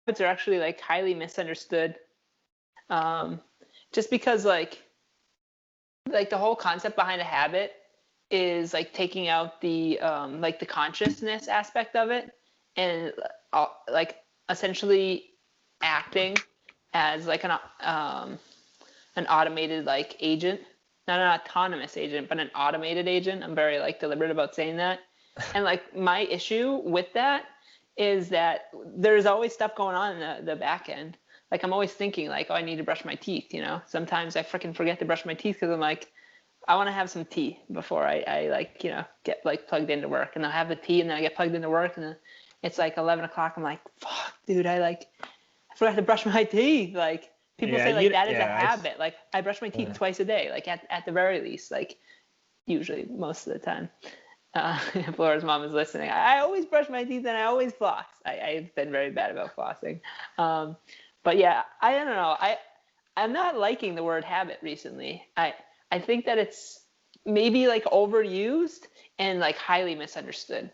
habits are actually like highly misunderstood. Um, just because like the whole concept behind a habit is like taking out the like the consciousness aspect of it and like essentially acting as like an automated like agent, not an autonomous agent, but an automated agent. I'm very like deliberate about saying that. And like my issue with that is that there's always stuff going on in the back end. Like I'm always thinking like, oh, I need to brush my teeth, you know? Sometimes I freaking forget to brush my teeth because I'm like, I want to have some tea before I like, you know, get like plugged into work. And I'll have the tea and then I get plugged into work and then it's like 11 o'clock. I'm like, fuck, dude, I forgot to brush my teeth. Like people Yeah, say like that is a yeah, habit. Like I brush my teeth yeah. twice a day, like at the very least, like usually most of the time. If Laura's mom is listening, I always brush my teeth and I always floss. I've been very bad about flossing. But yeah, I don't know. I'm not liking the word habit recently. I think that it's maybe like overused and like highly misunderstood.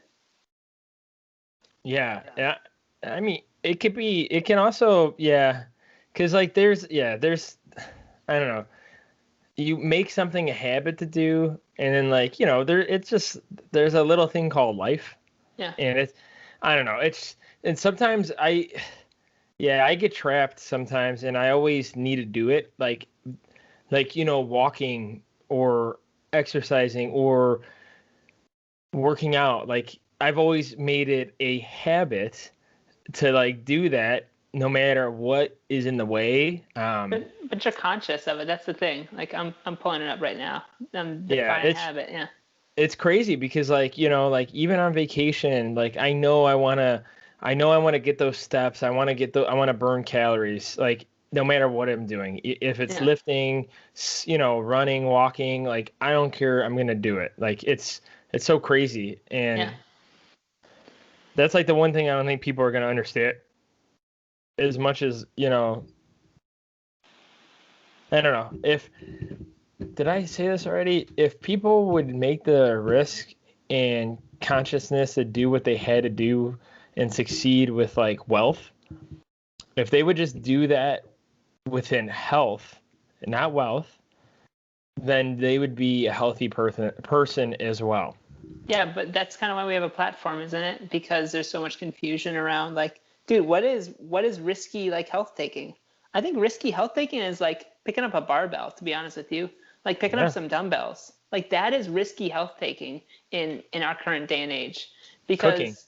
Yeah, yeah. I mean, it could be. It can also, yeah, because like there's, I don't know. You make something a habit to do, and then like it's just there's a little thing called life, Yeah. and it's, I don't know. And sometimes yeah, I get trapped sometimes, and I always need to do it, like walking or exercising or working out. Like I've always made it a habit to like do that no matter what is in the way. But you're conscious of it. That's the thing. Like I'm pulling it up right now. I'm Yeah, defining habit. Yeah. it's crazy because like like even on vacation, like I know I want to get those steps. I want to burn calories, like no matter what I'm doing. If it's Yeah. lifting, running, walking, like I don't care, I'm gonna do it. Like it's so crazy, Yeah. and that's like the one thing I don't think people are gonna understand as much as, I don't know. If Did I say this already? If people would make the risk and consciousness to do what they had to do and succeed with like wealth, if they would just do that within health, not wealth, then they would be a healthy person as well. Yeah, but that's kind of why we have a platform, isn't it? Because there's so much confusion around like, dude, what is risky like health taking? I think risky health taking is like picking up a barbell, to be honest with you. Like picking up Yeah. some dumbbells. Like that is risky health taking in our current day and age. Cooking. Because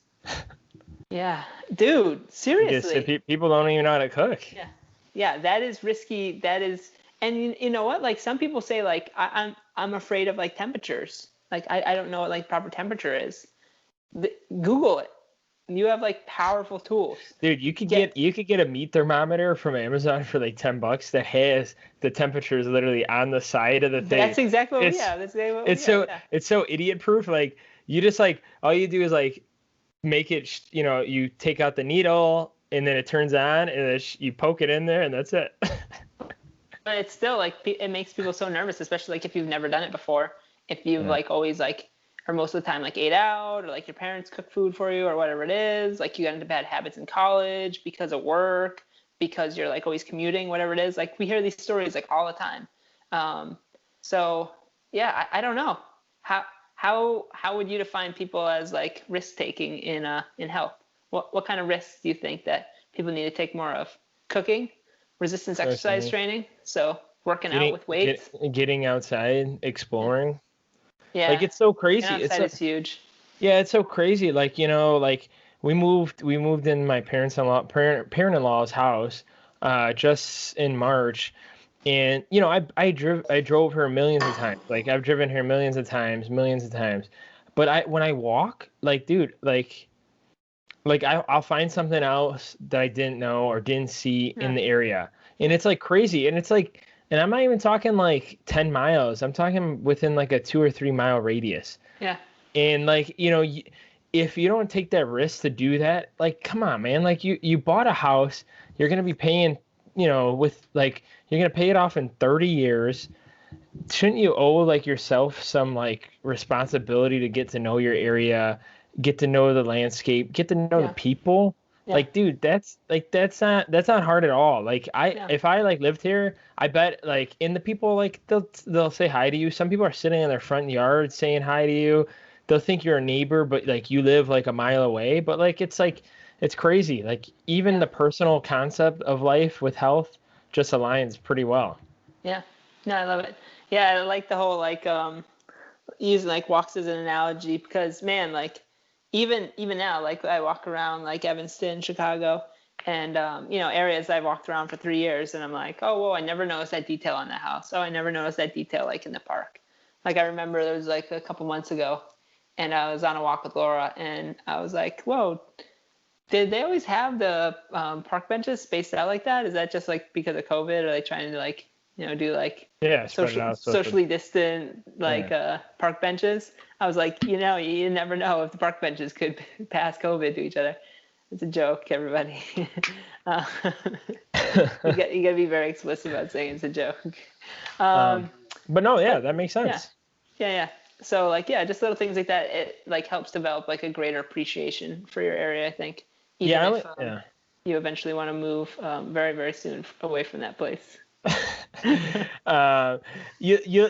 yeah, dude, Because seriously. people don't even know how to cook. Yeah. Yeah, that is risky. That is, and you know what? Like some people say, like I'm afraid of like temperatures. Like I don't know what like proper temperature is. Google it. You have like powerful tools. Dude, you could get a meat thermometer from Amazon for like $10 that has the temperatures literally on the side of the thing. That's exactly what we It's have. That's exactly what we it's have. so Yeah. it's so idiot proof. Like you just like all you do is like make it, you take out the needle and then it turns on and then you poke it in there and that's it. But it's still like it makes people so nervous, especially like if you've never done it before. If you've Yeah. like always like or most of the time like ate out or like your parents cook food for you or whatever it is, like you got into bad habits in college because of work, because you're like always commuting, whatever it is. Like we hear these stories like all the time. Um, so yeah, I don't know. How would you define people as like risk taking in health? What kind of risks do you think that people need to take more of? Cooking, resistance exercise Personally, training, so working out getting with weights. getting outside, Yeah, exploring. Like yeah. it's so Getting crazy. outside is huge. Yeah, it's so crazy. Like, like we moved in my parent-in-law's house just in March. And I drove her millions of times. Like I've driven her millions of times, millions of times. But when I walk, like dude, like I'll find something else that I didn't know or didn't see in Yeah, the area. And yeah, it's like crazy. And it's like, and I'm not even talking like 10 miles. I'm talking within like a 2 or 3 mile radius. yeah, And like, if you don't take that risk to do that, like, come on, man. Like you bought a house, you're gonna be paying, with like you're gonna pay it off in 30 years. Shouldn't you owe like yourself some like responsibility to get to know your area, get to know the landscape, get to know the yeah. people? Yeah. Like, dude, that's not hard at all. Like, Yeah. if I like lived here, I bet like in the people like they'll say hi to you. Some people are sitting in their front yard saying hi to you. They'll think you're a neighbor, but like you live like a mile away. But like it's crazy. Like even Yeah. the personal concept of life with health just aligns pretty well. Yeah. No, I love it. Yeah, I like the whole like using like walks as an analogy because man, like even now, like I walk around like Evanston, Chicago, and areas I've walked around for 3 years, and I'm like, oh, whoa, I never noticed that detail on that house. Oh, I never noticed that detail like in the park. Like I remember there was like a couple months ago, and I was on a walk with Laura, and I was like, whoa, did they always have the park benches spaced out like that? Is that just like because of COVID? Are they trying to like, do like Yeah, spread it out social. socially distant like Yeah. park benches? I was like, you never know if the park benches could pass COVID to each other. It's a joke, everybody. uh, you gotta be very explicit about saying it's a joke. Um, Um, but no, yeah, but that makes yeah, sense. yeah. So like yeah, just little things like that. It like helps develop like a greater appreciation for your area. I think even Yeah, if yeah. you eventually want to move very very soon away from that place. uh,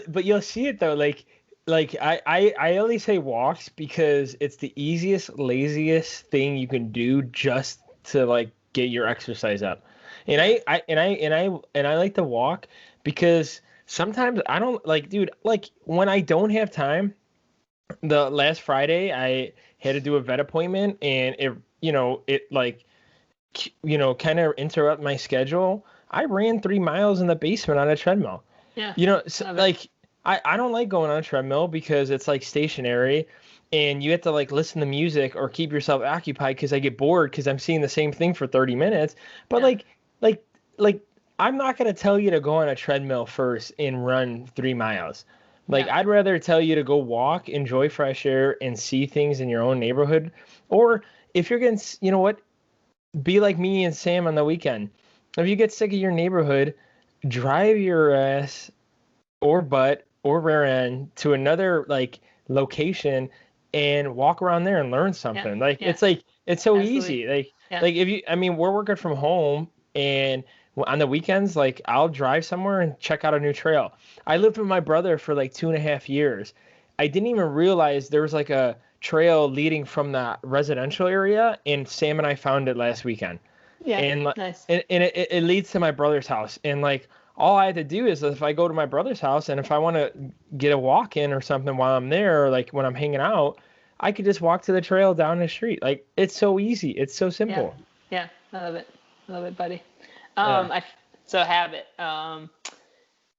but you'll see it though. Like I only say walks because it's the easiest, laziest thing you can do just to like get your exercise up. And Yeah. I like to walk because sometimes I don't like, dude, like when I don't have time. The last Friday I had to do a vet appointment and it like kind of interrupt my schedule. I ran 3 miles in the basement on a treadmill. Yeah. So, Love it. like I don't like going on a treadmill because it's like stationary and you have to like listen to music or keep yourself occupied because I get bored because I'm seeing the same thing for 30 minutes. But Yeah. like like I'm not gonna tell you to go on a treadmill first and run 3 miles. Like Yeah. I'd rather tell you to go walk, enjoy fresh air, and see things in your own neighborhood. Or if you're getting, you know what, be like me and Sam on the weekend. If you get sick of your neighborhood, drive your ass or butt or rear end to another like location and walk around there and learn Yeah. something. Yeah. Like it's so Absolutely. easy. Yeah. Like if you, I mean, we're working from home and on the weekends, like I'll drive somewhere and check out a new trail. I lived with my brother for like 2.5 years. I didn't even realize there was like a trail leading from that residential area, and Sam and I found it last weekend. Yeah. And Nice. it leads to my brother's house. And like all I had to do is if I go to my brother's house and if I want to get a walk in or something while I'm there, or like when I'm hanging out, I could just walk to the trail down the street. Like it's so easy. It's so Yeah. simple. Yeah. I love it. I love it, buddy. Yeah. So habit.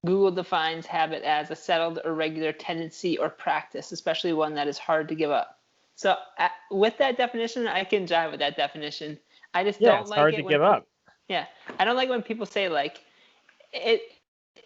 Google defines habit as a settled or regular tendency or practice, especially one that is hard to give up. So with that definition, I can jive with that definition. I just Yeah, don't it's like hard to it when give up. yeah, I don't like when people say like it.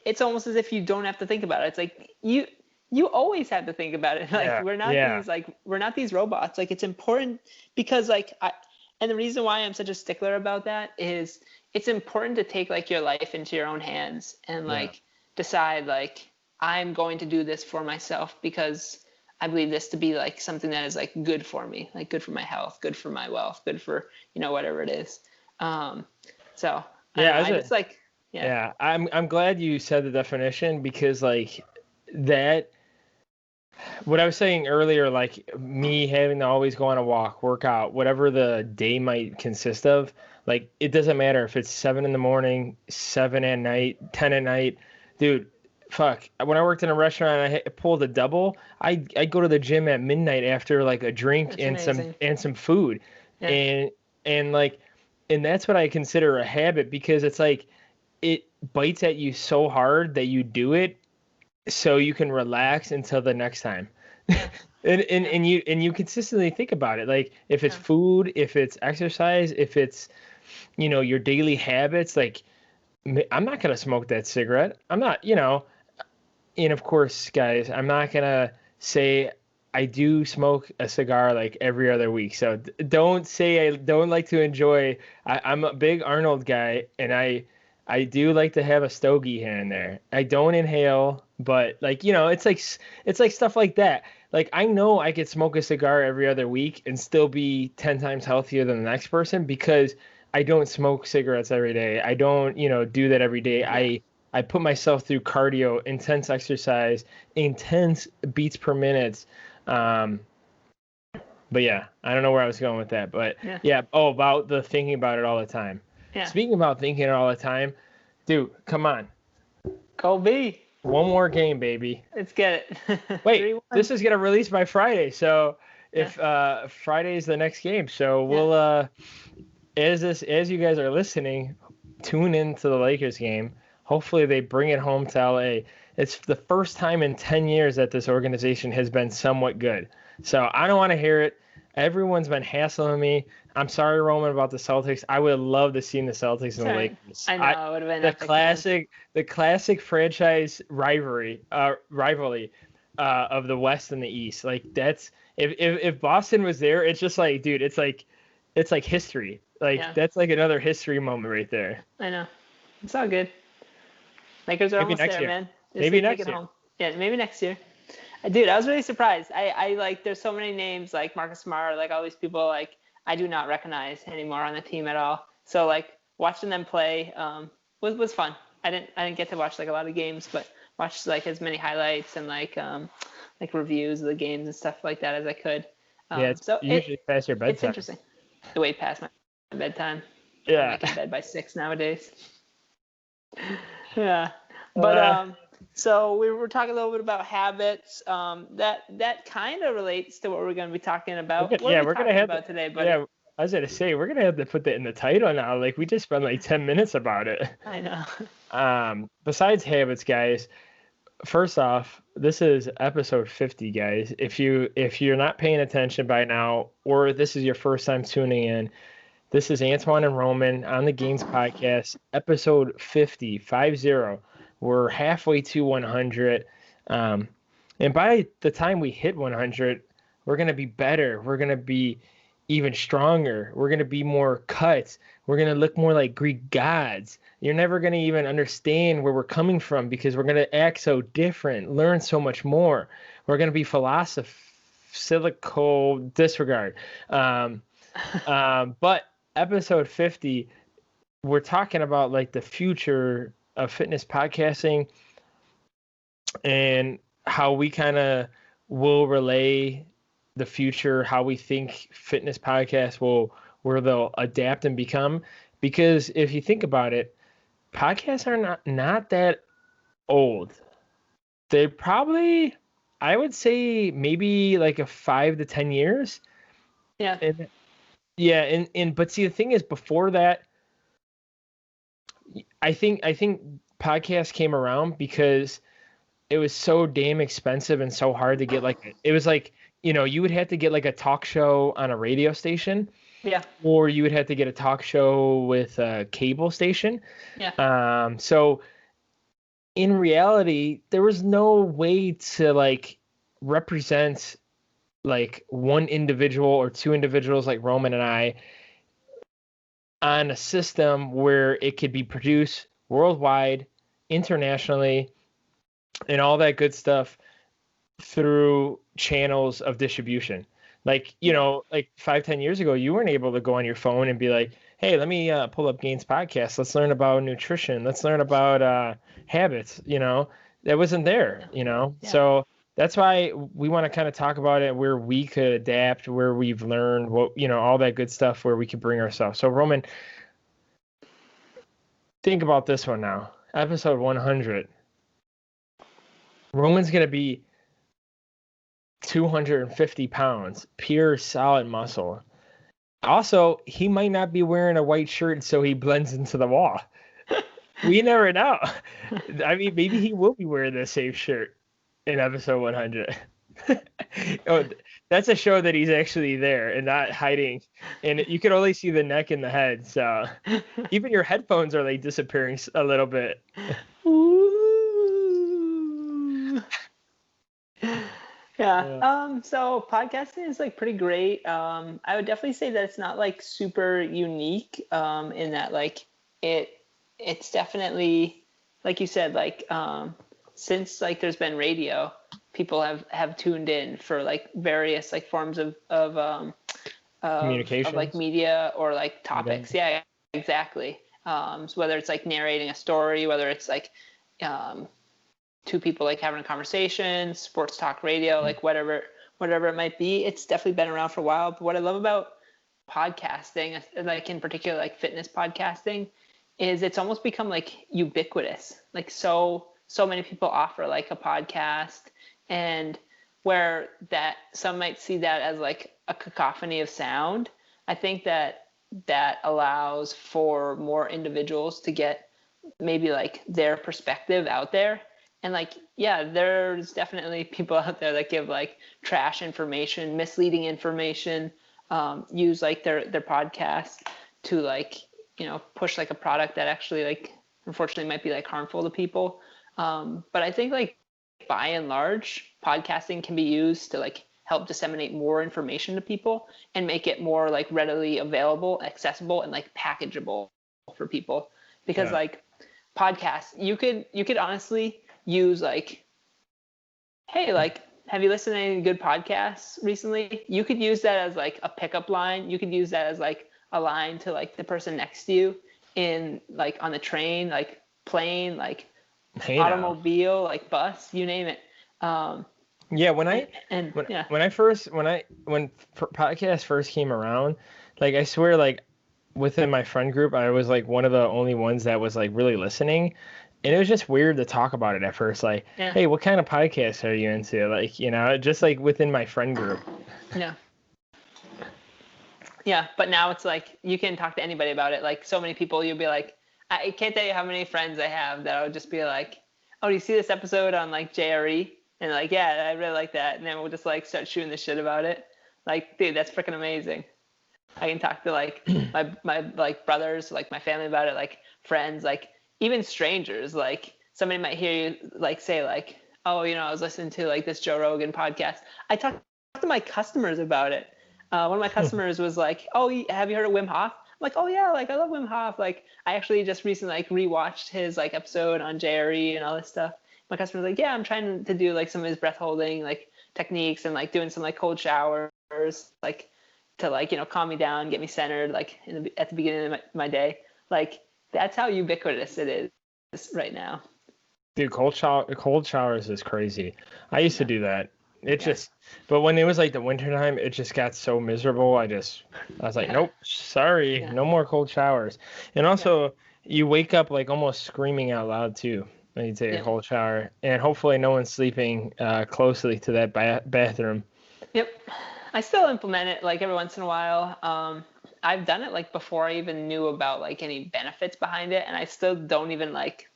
It's almost as if you don't have to think about it. It's like you always have to think about it. Like Yeah. Yeah. we're not these robots. Like it's important because and the reason why I'm such a stickler about that is it's important to take like your life into your own hands and Yeah. like decide like I'm going to do this for myself because I believe this to be like something that is like good for me, like good for my health, good for my wealth, good for whatever it is. Um, so I don't Yeah, know. as I a just like yeah, yeah, I'm glad you said the definition because like that what I was saying earlier, like me having to always go on a walk, work out, whatever the day might consist of, like it doesn't matter if it's 7 in the morning, 7 at night, 10 at night, dude. Fuck. When I worked in a restaurant, and I pulled a double. I go to the gym at midnight after like a drink that's and some amazing. food, Yeah, and like, and that's what I consider a habit because it's like it bites at you so hard that you do it so you can relax until the next time. yeah, yeah, And you consistently think about it. Like if it's yeah, food, if it's exercise, if it's, your daily habits, like I'm not gonna smoke that cigarette. I'm not, and of course, guys, I'm not gonna say I do smoke a cigar like every other week. So don't say I don't like to enjoy. I'm a big Arnold guy, and I do like to have a stogie here and there. I don't inhale, but like it's like stuff like that. like I know I could smoke a cigar every other week and still be 10 times healthier than the next person because I don't smoke cigarettes every day. I don't, do that every day. Yeah. I put myself through cardio, intense exercise, intense beats per minute. Um, but yeah, I don't know where I was going with that, but Yeah. yeah. Oh, about the thinking about it all the time. Yeah. Speaking about thinking it all the time, dude, come on. Go B. One more game, baby. Let's get it. Wait, 3-1. this is gonna release by Friday, so Yeah. if Friday is the next game, so Yeah. we'll as you guys are listening, tune into the Lakers game. Hopefully they bring it home to LA. It's the first time in 10 years that this organization has been somewhat good. So I don't want to hear it. Everyone's been hassling me. I'm sorry, Roman, about the Celtics. I would love to see the Celtics and the Sorry. Lakers. I know it would have been The epic, man. classic franchise rivalry of the West and the East. Like that's if Boston was there, it's just like, dude, it's like history. Like Yeah. that's like another history moment right there. I know. It's all good. Lakers are Maybe almost next there, year. man. Just Maybe need to next take it year. home. Yeah, maybe next year. Dude, I was really surprised. I like there's so many names like Marcus Smart, like all these people like I do not recognize anymore on the team at all. So like watching them play was fun. I didn't get to watch like a lot of games, but watched like as many highlights and like reviews of the games and stuff like that as I could. Yeah, it's so usually past your bedtime. it's interesting. Way past my bedtime. Yeah. I'm like in bed by 6 nowadays. Yeah. But so we were talking a little bit about habits. That kind of relates to what we're going to be talking about. What are we talking about today, buddy? Yeah, I was gonna say we're gonna have to put that in the title now. Like we just spent like 10 minutes about it. I know. Besides habits, guys. First off, this is episode 50, guys. If you're not paying attention by now, or this is your first time tuning in, this is Antoine and Roman on the Gainz podcast, episode 50, 50. We're halfway to 100. And by the time we hit 100, we're going to be better. We're going to be even stronger. We're going to be more cut. We're going to look more like Greek gods. You're never going to even understand where we're coming from because we're going to act so different, learn so much more. We're going to be philosophical disregard. But episode 50, we're talking about like the future of fitness podcasting and how we kind of will relay the future, how we think fitness podcasts where they'll adapt and become. Because if you think about it, podcasts are not that old. They're probably, I would say, maybe like a 5 to 10 years. Yeah. But see, the thing is, before that, I think podcasts came around because it was so damn expensive and so hard to get. Like it was like, you would have to get like a talk show on a radio station. Yeah. Or you would have to get a talk show with a cable station. Yeah. So in reality, there was no way to like represent like one individual or two individuals like Roman and I on a system where it could be produced worldwide, internationally, and all that good stuff through channels of distribution. Like, like 5-10 years ago, you weren't able to go on your phone and be like, hey, let me pull up Gainz podcast. Let's learn about nutrition. Let's learn about habits. That wasn't there, Yeah. So that's why we want to kind of talk about it where we could adapt, where we've learned what, all that good stuff where we could bring ourselves. So Roman, think about this one now. Episode 100. Roman's going to be 250 pounds, pure solid muscle. Also, he might not be wearing a white shirt so he blends into the wall. We never know. I mean, maybe he will be wearing the same shirt in episode 100. Oh, that's a show that he's actually there and not hiding. And you can only see the neck and the head. So even your headphones are like disappearing a little bit. Yeah. So podcasting is like pretty great. I would definitely say that it's not like super unique in that like it's definitely like you said like since like there's been radio, people have tuned in for like various like forms of like media or like topics. Yeah, exactly. So whether it's like narrating a story, whether it's like two people like having a conversation, sports talk radio, like whatever it might be, it's definitely been around for a while. But what I love about podcasting, like in particular like fitness podcasting, is it's almost become like ubiquitous. Like so many people offer like a podcast, and where that some might see that as like a cacophony of sound, I think that allows for more individuals to get maybe like their perspective out there. And like, yeah, there's definitely people out there that give like trash information, misleading information, use like their podcast to like, push like a product that actually like unfortunately might be like harmful to people. But I think like by and large, podcasting can be used to like help disseminate more information to people and make it more like readily available, accessible, and like packageable for people. Because like podcasts, you could honestly use like, hey, like, have you listened to any good podcasts recently? You could use that as like a pickup line. You could use that as like a line to like the person next to you in like on the train, like plane, like automobile, like bus, you name it. Yeah, when podcasts first came around, like I swear, like within my friend group, I was like one of the only ones that was like really listening, and it was just weird to talk about it at first. Like, hey, what kind of podcast are you into? Like, just like within my friend group. Yeah. Yeah, but now it's like you can talk to anybody about it. Like so many people, you'll be like, I can't tell you how many friends I have that I would just be like, oh, do you see this episode on like JRE? And like, yeah, I really like that. And then we'll just like start shooting the shit about it. Like, dude, that's freaking amazing. I can talk to like my like brothers, like my family about it, like friends, like even strangers. Like somebody might hear you like say like, oh, I was listening to like this Joe Rogan podcast. I talked to my customers about it. One of my customers was like, oh, have you heard of Wim Hof? I'm like, oh yeah, like I love Wim Hof. Like I actually just recently like rewatched his like episode on JRE and all this stuff. My customer's like, yeah, I'm trying to do like some of his breath holding like techniques and like doing some like cold showers, like to like, calm me down, get me centered, like at the beginning of my day. Like that's how ubiquitous it is right now. Dude, cold showers is crazy. I used to do that. But when it was like the wintertime, it just got so miserable. I was like, nope, sorry, no more cold showers. And also, you wake up like almost screaming out loud too when you take a cold shower. And hopefully no one's sleeping closely to that bathroom. Yep. I still implement it like every once in a while. I've done it like before I even knew about like any benefits behind it. And I still don't even like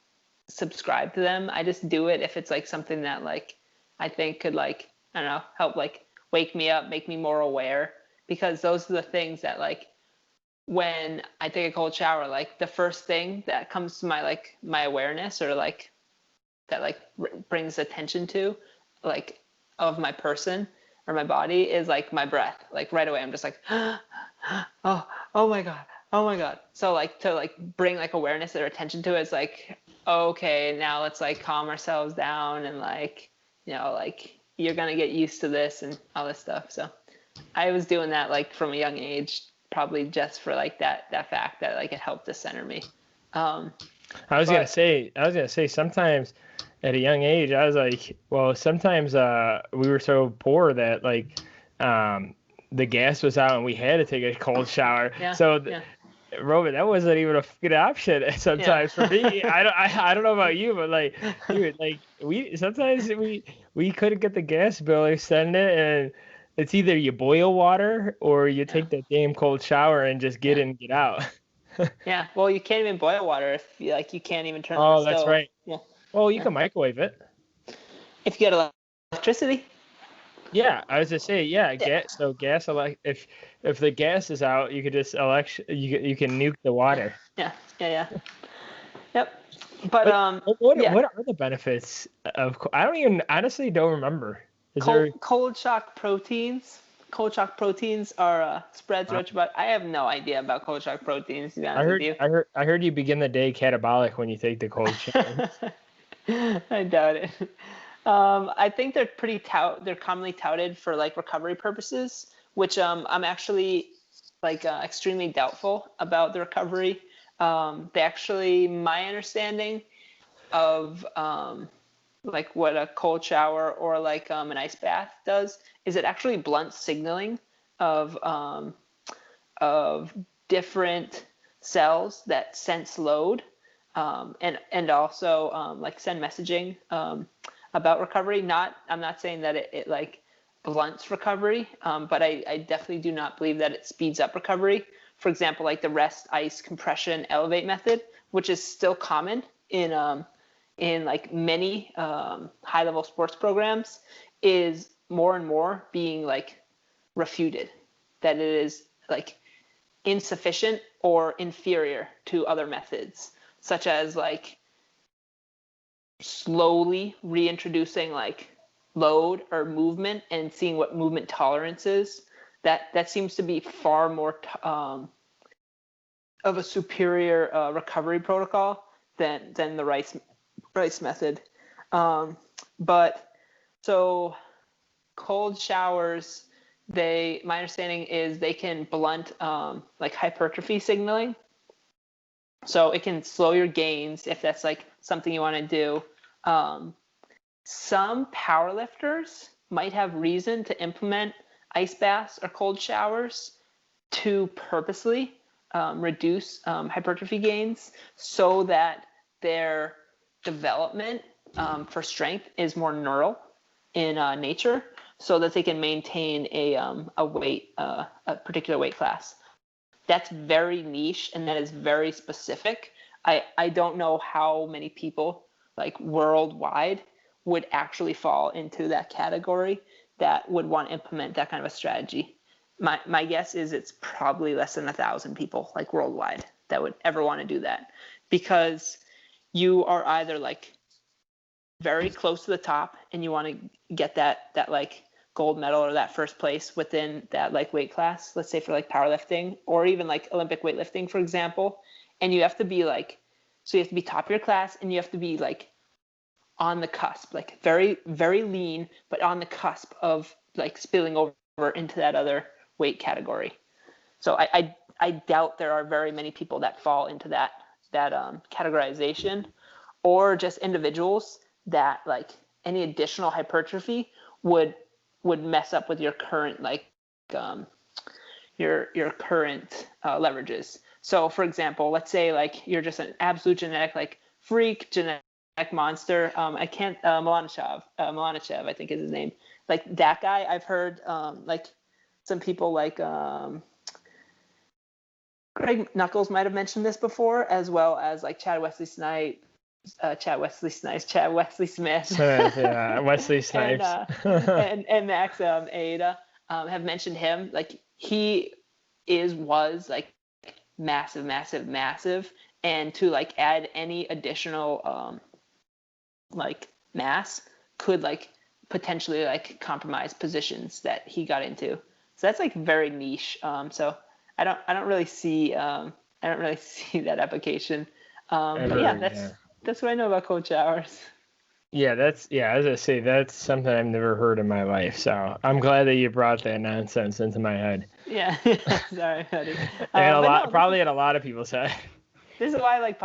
subscribe to them. I just do it if it's like something that like I think could like, I don't know, help like wake me up, make me more aware, because those are the things that like when I take a cold shower, like the first thing that comes to my awareness or like that like brings attention to like of my person or my body is like my breath. Like right away I'm just like oh my god. So like to like bring like awareness or attention to it is like, okay, now let's like calm ourselves down and like like you're gonna get used to this and all this stuff. So I was doing that like from a young age, probably just for like that fact that like it helped to center me. I was gonna say sometimes at a young age I was like, well, sometimes we were so poor that like the gas was out and we had to take a cold shower. Robert, that wasn't even a good option sometimes for me. I don't know about you, but like, dude, like we couldn't get the gas bill extended, and it's either you boil water or you take that damn cold shower and just get in and get out. Yeah, well, you can't even boil water if you can't even turn on the stove. Oh, that's right. Yeah. Well, you can microwave it. If you get electricity. Yeah, I was just saying, gas. So gas, if the gas is out, you could just you can nuke the water. Yeah. Yep. But what are the benefits of? I honestly don't remember. Cold shock proteins? Cold shock proteins are spreads rich, but I have no idea about cold shock proteins. To be honest with you. I heard you begin the day catabolic when you take the cold shower. I doubt it. I think they're commonly touted for like recovery purposes, which I'm actually like extremely doubtful about the recovery. My understanding of like what a cold shower or like an ice bath does is it actually blunts signaling of different cells that sense load, and also like send messaging about recovery. I'm not saying that it like blunts recovery, but I definitely do not believe that it speeds up recovery. For example, like the rest, ice, compression, elevate method, which is still common in like many high level sports programs, is more and more being like refuted, that it is like insufficient or inferior to other methods, such as like slowly reintroducing like load or movement and seeing what movement tolerance is. That seems to be far more of a superior recovery protocol than the Rice method. But so cold showers, my understanding is they can blunt like hypertrophy signaling. So it can slow your gains if that's like something you want to do. Some powerlifters might have reason to implement ice baths or cold showers to purposely reduce hypertrophy gains so that their development for strength is more neural in nature, so that they can maintain a weight, a particular weight class. That's very niche and that is very specific. I don't know how many people like worldwide would actually fall into that category that would want to implement that kind of a strategy. My guess is it's probably less than 1,000 people like worldwide that would ever want to do that, because you are either like very close to the top and you want to get that like gold medal or that first place within that like weight class, let's say for like powerlifting or even like Olympic weightlifting, for example. And you have to be like, so you have to be top of your class and you have to be like on the cusp, like very, very lean, but on the cusp of like spilling over into that other weight category. So I doubt there are very many people that fall into that categorization, or just individuals that like any additional hypertrophy would mess up with your current like your current leverages. So for example, let's say like you're just an absolute genetic like freak, genetic monster. I can't Milanichev, I think is his name. Like that guy, I've heard like some people like Greg Knuckles might have mentioned this before, as well as like Chad Wesley Smith, Yeah, Wesley Snipes. and Max Aida have mentioned him. Like he was like massive, and to like add any additional like mass could like potentially like compromise positions that he got into. So that's like very niche. So I don't really see that application. But yeah, that's what I know about cold showers. Yeah, as I say, that's something I've never heard in my life. So I'm glad that you brought that nonsense into my head. Yeah, sorry, buddy. And probably at a lot of people's head. This is why I like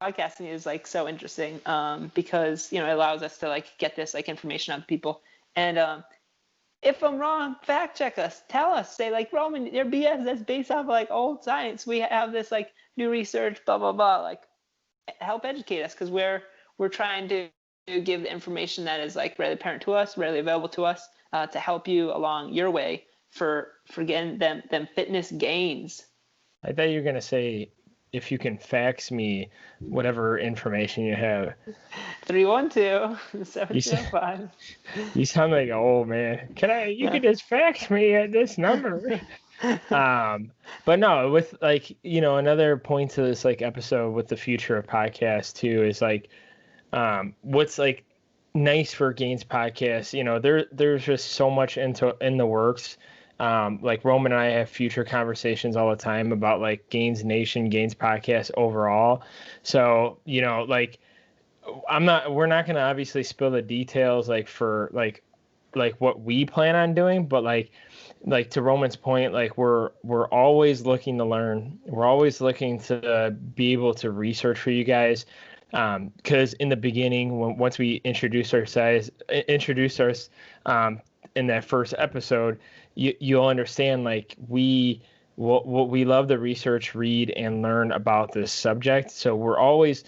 podcasting is like so interesting, because it allows us to like get this like information out to people. And if I'm wrong, fact check us, tell us, say like, Roman, your BS, that's based off of like old science. We have this like new research, blah blah blah. Like help educate us, because we're trying to give the information that is like readily apparent to us, readily available to us, to help you along your way for getting them fitness gains. I thought you were gonna say, if you can fax me whatever information you have. 312-705. You sound like an old man. You could just fax me at this number. But no, with like, another point to this like episode with the future of podcasts too is like, what's like nice for Gainz podcast, there's just so much in the works. Like Roman and I have future conversations all the time about like Gainz Nation, Gainz podcast overall. So, like we're not going to obviously spill the details like for like what we plan on doing, but like to Roman's point, like we're always looking to learn. We're always looking to be able to research for you guys. Because in the beginning, once we introduce us in that first episode, you'll understand like we love to research, read, and learn about this subject. So we're always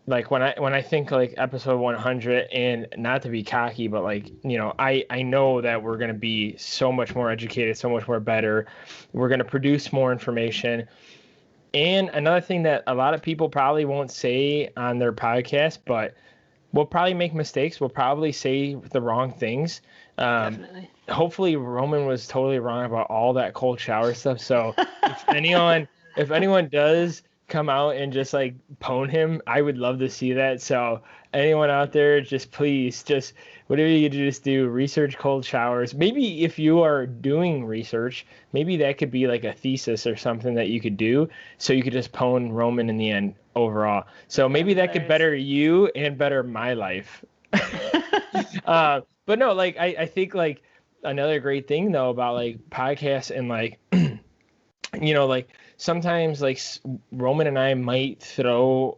like when I think like episode 100, and not to be cocky, but like I know that we're going to be so much more educated, so much more better. We're going to produce more information. And another thing that a lot of people probably won't say on their podcast, but we'll probably make mistakes. We'll probably say the wrong things. Definitely. Hopefully Roman was totally wrong about all that cold shower stuff. So if anyone does come out and just like pwn him, I would love to see that. So anyone out there, just please, just whatever you just do, research cold showers. Maybe if you are doing research, maybe that could be like a thesis or something that you could do. So you could just pwn Roman in the end overall. So maybe that could better you and better my life. But no, like I think like another great thing though about like podcasts and like like sometimes like Roman and I might throw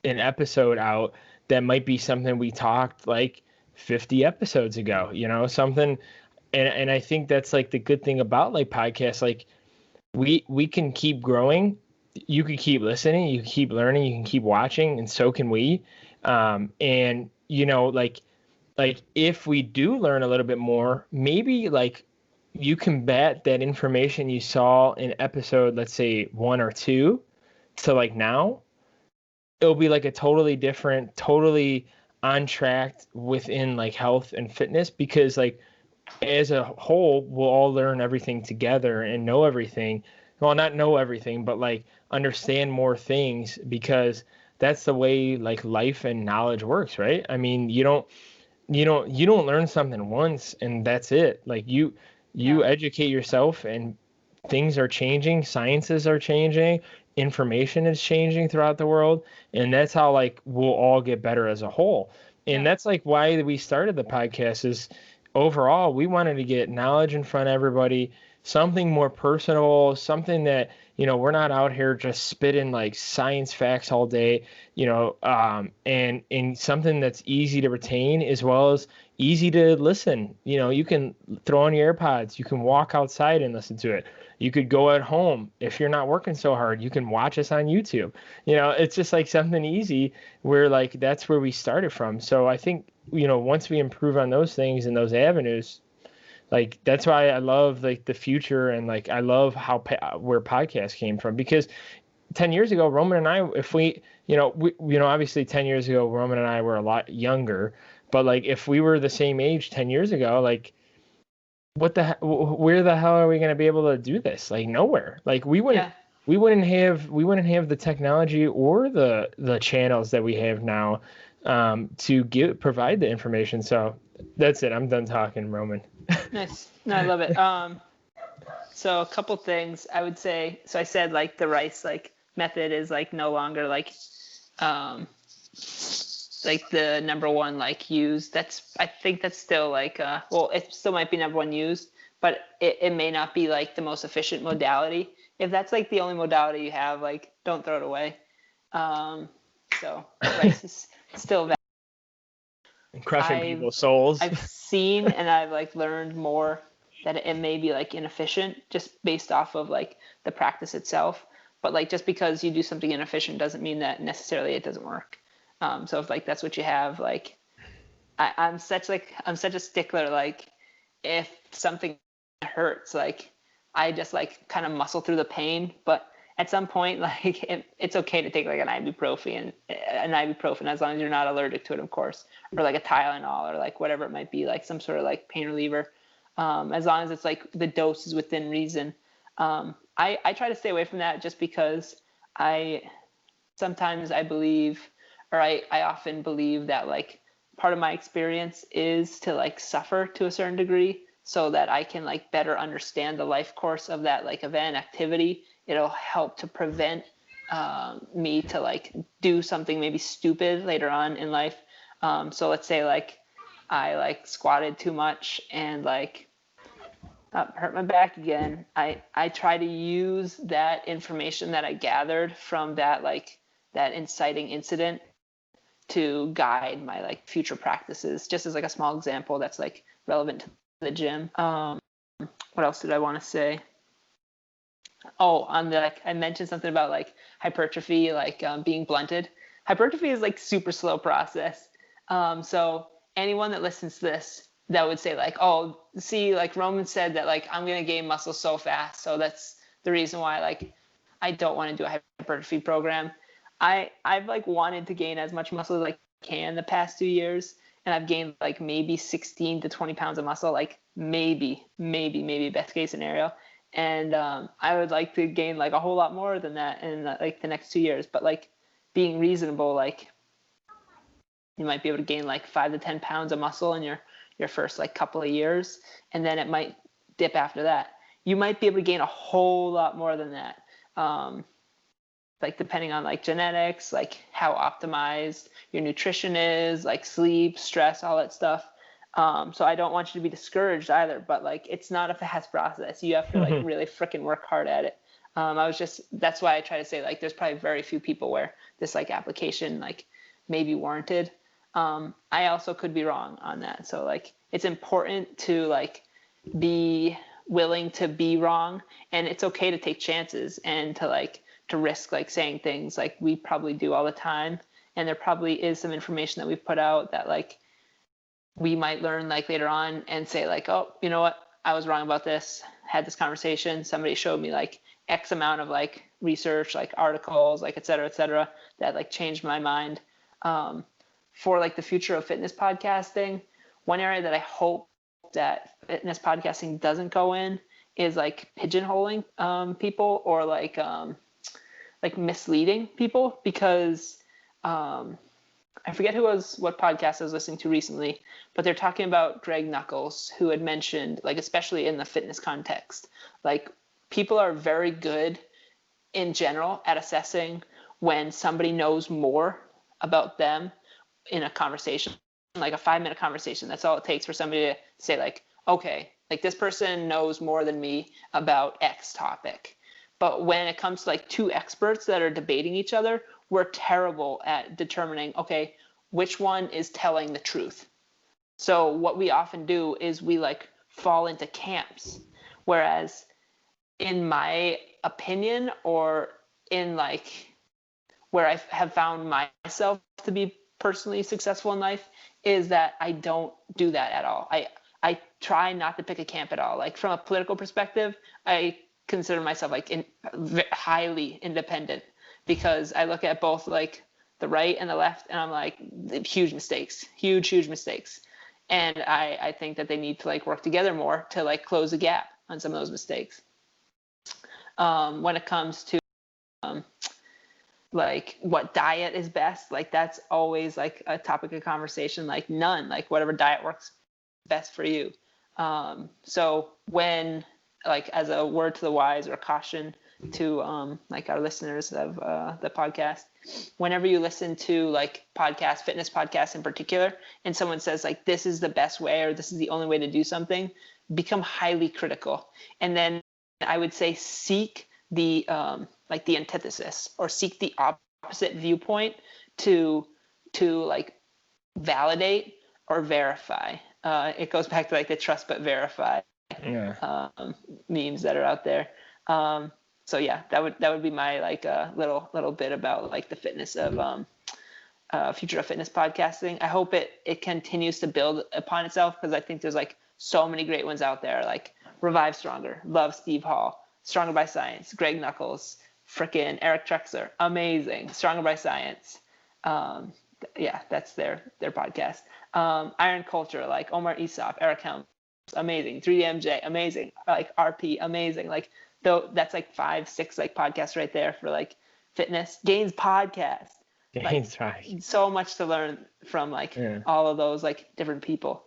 an episode out that might be something we talked like 50 episodes ago, something. And I think that's like the good thing about like podcasts. Like we can keep growing. You can keep listening, you can keep learning, you can keep watching, and so can we. And like if we do learn a little bit more, maybe like you can bet that information you saw in episode, let's say 1 or 2, to like now, it'll be like a totally different, totally on track within like health and fitness, because like as a whole, we'll all learn everything together and know everything. Well, not know everything, but like understand more things, because that's the way like life and knowledge works, right? I mean, you don't learn something once and that's it. Like you educate yourself, and things are changing, sciences are changing, information is changing throughout the world, and that's how like we'll all get better as a whole. And that's like why we started the podcast. Is overall we wanted to get knowledge in front of everybody, something more personal, something that we're not out here just spitting like science facts all day, and something that's easy to retain as well as easy to listen. You can throw on your AirPods, you can walk outside and listen to it. You could go at home if you're not working so hard. You can watch us on YouTube. It's just like something easy where like that's where we started from. So I think once we improve on those things and those avenues, like that's why I love like the future, and like I love how where podcasts came from. Because 10 years ago, Roman and I, if obviously 10 years ago, Roman and I were a lot younger, but like if we were the same age 10 years ago, like where the hell are we going to be able to do this? Like nowhere. Like we wouldn't have the technology or the channels that we have now to provide the information. So that's it. I'm done talking, Roman. Nice. No, I love it. So a couple things I would say. So I said like the rice like method is like no longer like the number one like used. I think that's still like well, it still might be number one used, but it may not be like the most efficient modality. If that's like the only modality you have, like don't throw it away. So rice is still valid. Crushing people's souls. I've seen and I've like learned more that it may be like inefficient just based off of like the practice itself. But like just because you do something inefficient doesn't mean that necessarily it doesn't work. So if like that's what you have, like I'm such a stickler. Like if something hurts, like I just like kind of muscle through the pain. But at some point, like it's okay to take like an ibuprofen as long as you're not allergic to it, of course, or like a Tylenol or like whatever it might be, like some sort of like pain reliever. As long as it's like the dose is within reason. I try to stay away from that just because I often believe that like part of my experience is to like suffer to a certain degree so that I can like better understand the life course of that like event activity. It'll help to prevent me to like do something maybe stupid later on in life. So let's say like I like squatted too much and like hurt my back again. I try to use that information that I gathered from that like that inciting incident to guide my like future practices. Just as like a small example that's like relevant to the gym. What else did I want to say? Oh, on the like, I mentioned something about like hypertrophy, like being blunted. Hypertrophy is like super slow process. So anyone that listens to this that would say like, oh, see, like Roman said that like I'm gonna gain muscle so fast, so that's the reason why like I don't want to do a hypertrophy program. I've like wanted to gain as much muscle as I can the past 2 years, and I've gained like maybe 16 to 20 pounds of muscle, like maybe best case scenario. And I would like to gain like a whole lot more than that in like the next 2 years. But like being reasonable, like you might be able to gain like 5 to 10 pounds of muscle in your first like couple of years, and then it might dip after that. You might be able to gain a whole lot more than that. Like depending on like genetics, like how optimized your nutrition is, like sleep, stress, all that stuff. So I don't want you to be discouraged either, but like it's not a fast process. You have to like really freaking work hard at it. That's why I try to say like there's probably very few people where this like application like may be warranted. I also could be wrong on that. So like it's important to like be willing to be wrong, and it's okay to take chances and to like to risk like saying things like we probably do all the time. And there probably is some information that we've put out that like we might learn like later on and say like, oh, you know what, I was wrong about this, had this conversation, somebody showed me like X amount of like research, like articles, like et cetera, that like changed my mind. For like the future of fitness podcasting, one area that I hope that fitness podcasting doesn't go in is like pigeonholing people or like misleading people, because I forget what podcast I was listening to recently, but they're talking about Greg Nuckols, who had mentioned, like, especially in the fitness context, like people are very good in general at assessing when somebody knows more about them in a conversation, like a 5-minute conversation. That's all it takes for somebody to say like, okay, like this person knows more than me about X topic. But when it comes to like two experts that are debating each other, we're terrible at determining, okay, which one is telling the truth. So what we often do is we like fall into camps. Whereas in my opinion, or in like where I have found myself to be personally successful in life, is that I don't do that at all. I try not to pick a camp at all. Like from a political perspective, I consider myself like highly independent, because I look at both like the right and the left, and I'm like, huge mistakes. And I think that they need to like work together more to like close the gap on some of those mistakes. When it comes to like what diet is best, like that's always like a topic of conversation. Like none, like whatever diet works best for you. So when, like, as a word to the wise or caution to like our listeners of the podcast, whenever you listen to like fitness podcasts in particular, and someone says like this is the best way or this is the only way to do something, become highly critical. And then I would say seek the like the antithesis, or seek the opposite viewpoint to like validate or verify. It goes back to like the trust but verify memes that are out there. So yeah, that would be my like little bit about like the fitness of future of fitness podcasting. I hope it continues to build upon itself, because I think there's like so many great ones out there, like Revive Stronger, love Steve Hall, Stronger by Science, Greg Nuckols, frickin' Eric Trexler, amazing, Stronger by Science. Yeah, that's their podcast. Iron Culture, like Omar Isuf, Eric Helms, amazing. 3DMJ, amazing. Like RP, amazing. Like though that's like 5-6 like podcasts right there for like fitness. Gainz podcast. Gainz, right. So much to learn from like all of those like different people.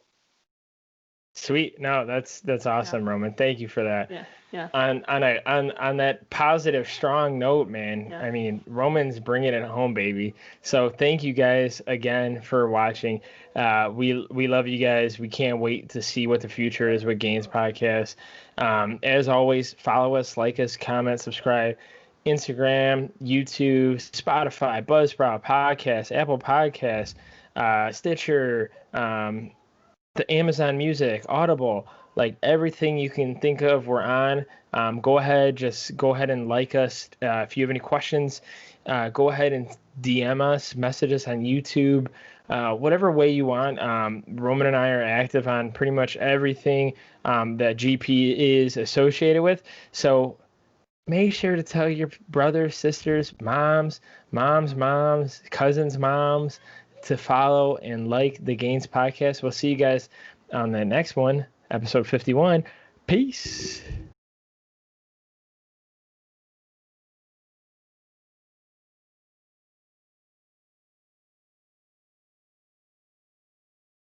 Sweet. No, that's awesome, Roman. Thank you for that. Yeah. Yeah. On that positive, strong note, man. Yeah. I mean, Roman's bringing it home, baby. So thank you guys again for watching. We love you guys. We can't wait to see what the future is with Gainz Podcast. As always, follow us, like us, comment, subscribe. Instagram, YouTube, Spotify, Buzzsprout, Podcast, Apple Podcasts, Stitcher, the Amazon Music, Audible, like everything you can think of, we're on. Just go ahead and like us. If you have any questions, go ahead and DM us, message us on YouTube, whatever way you want. Roman and I are active on pretty much everything that GP is associated with. So make sure to tell your brothers, sisters, moms, cousins, moms to follow and like the Gainz Podcast. We'll see you guys on the next one, episode 51. Peace.